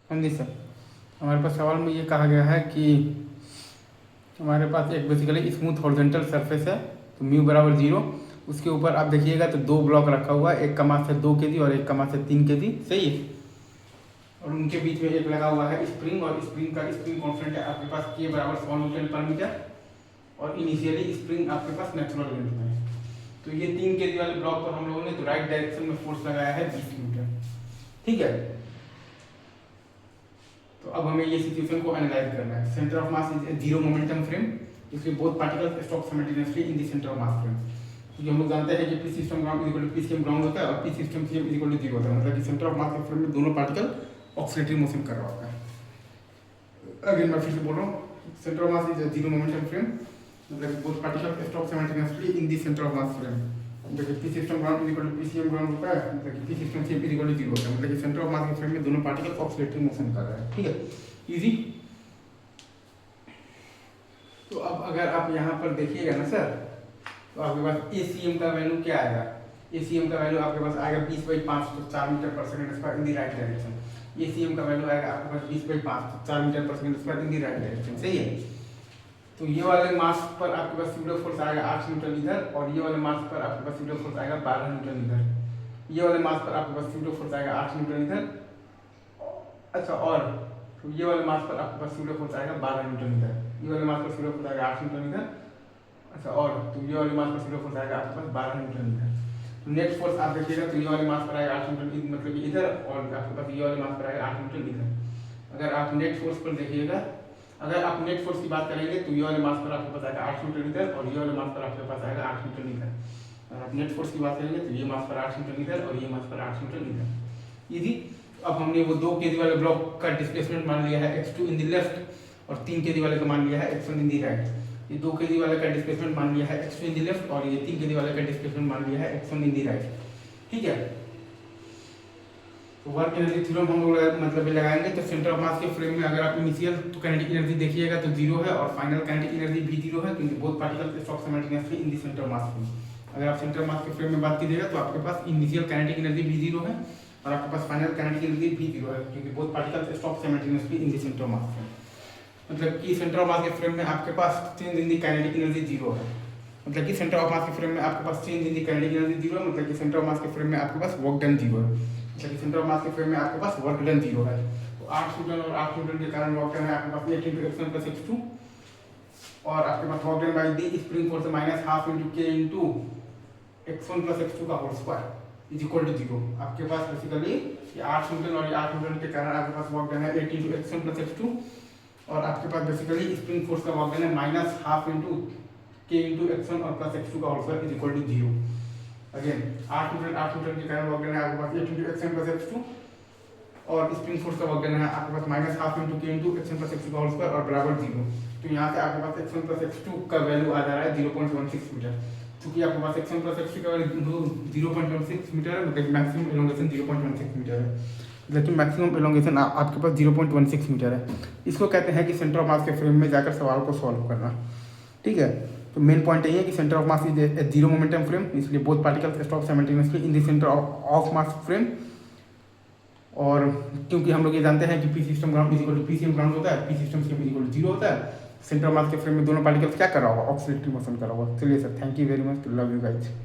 हाँ जी सर, हमारे पास सवाल में ये कहा गया है कि हमारे पास एक बेसिकली स्मूथ हॉरिजॉन्टल सरफेस है, तो म्यू बराबर 0। उसके ऊपर आप देखिएगा तो दो ब्लॉक रखा हुआ है, एक का मास है 2 kg और एक का मास है 3 kg, सही है। और उनके बीच में एक लगा हुआ है स्प्रिंग, और स्प्रिंग का स्प्रिंग कॉन्स्टेंट है आपके पास के बराबर 100 न्यूटन पर मीटर, और इनिशियली स्प्रिंग आपके पास नेचुरल लेंथ में है। तो ये 3 kg वाले ब्लॉक पर हम लोगों ने तो राइट डायरेक्शन में फोर्स लगाया है 20 न्यूटन, ठीक है। तो अब हमें ये सिचुएशन को एनालाइज करना है। Centre of mass is a zero momentum frame, इसलिए both particles stop simultaneously in the centre of mass frame. क्योंकि हम लोग जानते हैं कि P system ground is equal to P CM ground होता है, और P system CM is equal to 0 होता है, मतलब कि सेंटर ऑफ मास के फ्रेम में दोनों पार्टिकल ऑक्सीलेटरी मोशन कर रहा होता है। अगेन मैं फिर से बोल रहा हूँ, centre of mass is a zero momentum frame, मतलब कि both particle stop simultaneously in the centre of mass frame. मतलब कि P system ground is equal to P CM ground होता है, मतलब कि P system CM is equal to 0 होता है, मतलब कि सेंटर ऑफ मास के फ्रेम में दोनों पार्टिकल ऑक्सीलेटरी मोशन कर रहे हैं, ठीक है, इजी। तो अब अगर आप यहाँ पर देखिएगा ना सर, तो आपके पास ACM का वैल्यू क्या आएगा? ACM का वैल्यू आपके पास आएगा 20/5, तो 4 मीटर पर second square in the right direction. ACM का वैल्यू आएगा आपके पास 20/5, तो 4 मीटर पर second square in the right direction, सही है। तो ये वाले मास पर आपके पास स्यूडो फोर्स आएगा 8 न्यूटन इधर, और ये वाले मास पर आपके पास स्यूडो फोर्स आएगा 12 न्यूटन इधर। ये वाले मास पर आपके पास स्यूडो फोर्स आएगा 8 न्यूटन इधर, अच्छा, और तो ये वाले मास पर आपके पास स्यूडो फोर्स आएगा 12 न्यूटन इधर, ये वाले मास पर स्यूडो फोर्स आएगा 8 न्यूटन इधर, अच्छा, और तो ये वाले मास पर स्यूडो फोर्स आएगा आपके पास 12 न्यूटन इधर। तो नेट फोर्स आप देखिएगा तो ये वाले मास पर आएगा 8 न्यूटन मतलब कि इधर, और आपके पास ये वाले मास पर आएगा 8 न्यूटन इधर। अगर आप नेट फोर्स पर देखिएगा, अगर आप नेट फोर्स की बात करेंगे तो ये वाले मास पर आपके पास आएगा 8 न्यूटन इधर, और ये वाले मास पर आपके पास आएगा 8 न्यूटन इधर। अगर आप नेट फोर्स की बात करेंगे तो ये मास पर 8 न्यूटन इधर, और ये मास पर 8 न्यूटन इधर, इजी। अब हमने वो 2 kg वाले ब्लॉक का डिस्प्लेसमेंट मान लिया है x2 इन द लेफ्ट, और 3 kg वाले का मान लिया है x1 इन द राइट। ये 2 kg वाले का डिस्प्लेसमेंट मान लिया है x2 इन द लेफ्ट, और ये 3 kg वाले का डिस्प्लेसमेंट मान लिया है x1 इन द राइट, ठीक है। तो वर्क एनर्जी थ्योरम हम लोग मतलब लगाएंगे, तो सेंटर ऑफ मास के फ्रेम में अगर आप इनिशियल तो काइनेटिक एनर्जी देखिएगा तो 0 है, और फाइनल काइनेटिक एनर्जी भी 0 है, क्योंकि both particles stop simultaneously in the centre of mass frame. अगर आप सेंटर ऑफ मास के फ्रेम में बात कीजिएगा तो आपके पास इनिशियल काइनेटिक एनर्जी भी 0 है, और आपके पास फाइनल काइनेटिक एनर्जी भी 0 है, क्योंकि both particles stop simultaneously in the centre of mass frame. मतलब कि सेंटर ऑफ मास के फ्रेम में आपके पास change in the kinetic energy 0 है, मतलब कि सेंटर ऑफ मास के फ्रेम में आपके पास change in the kinetic energy 0 है, मतलब कि सेंटर ऑफ मास के फ्रेम में आपके पास वर्क डन 0 है, मतलब कि सेंटर ऑफ मास के फ्रेम में आपके पास वर्क डन 0 है। तो 8 न्यूटन और 8 न्यूटन के कारण वर्क डन है आपके पास 8 × x1 + x2, और आपके पास work done by the spring force -12 × k × x1 + x2 का whole square is equal to 0। आपके पास बेसिकली ये 8 न्यूटन और ये 8 न्यूटन के कारण आपके पास वर्क डन है 8 × x1 + x2, और आपके पास बेसिकली स्प्रिंग फोर्स का वर्क डन है -12 × k × x1 और + x2 का whole square is equal to 0। Again 8 newton के कारण वर्क डन है आपके पास 8 × x1 + x2, और स्प्रिंग फोर्स का वर्क डन है आपके पास -12 × k × x1 + x2 का होल स्क्वायर और बराबर 0। तो यहाँ से आपके पास x1 + x2 का वैल्यू आ जा रहा है 0.16 मीटर। क्योंकि आपके पास x1 + x2 का वैल्यू 0.16 मीटर है, मतलब मैक्सिमम एलोंगेशन 0.16 मीटर है, लेकिन मैक्सिमम एलोंगेशन आपके पास 0.16 मीटर है। इसको कहते हैं कि सेंटर ऑफ मास के फ्रेम में जाकर सवाल को सॉल्व करना, ठीक है। तो मेन पॉइंट यही है कि centre of mass is a zero momentum frame, इसलिए both particles stop simultaneously in the centre of mass frame. और क्योंकि हम लोग ये जानते हैं कि P system ground is equal to P CM ground होता है, P system CM is equal to 0 होता है, सेंटर ऑफ मास के फ्रेम में दोनों पार्टिकल्स क्या कर रहा होगा, ऑक्सीलेटरी मोशन कर रहा होगा। चलिए sir, thank you very much, love you guys.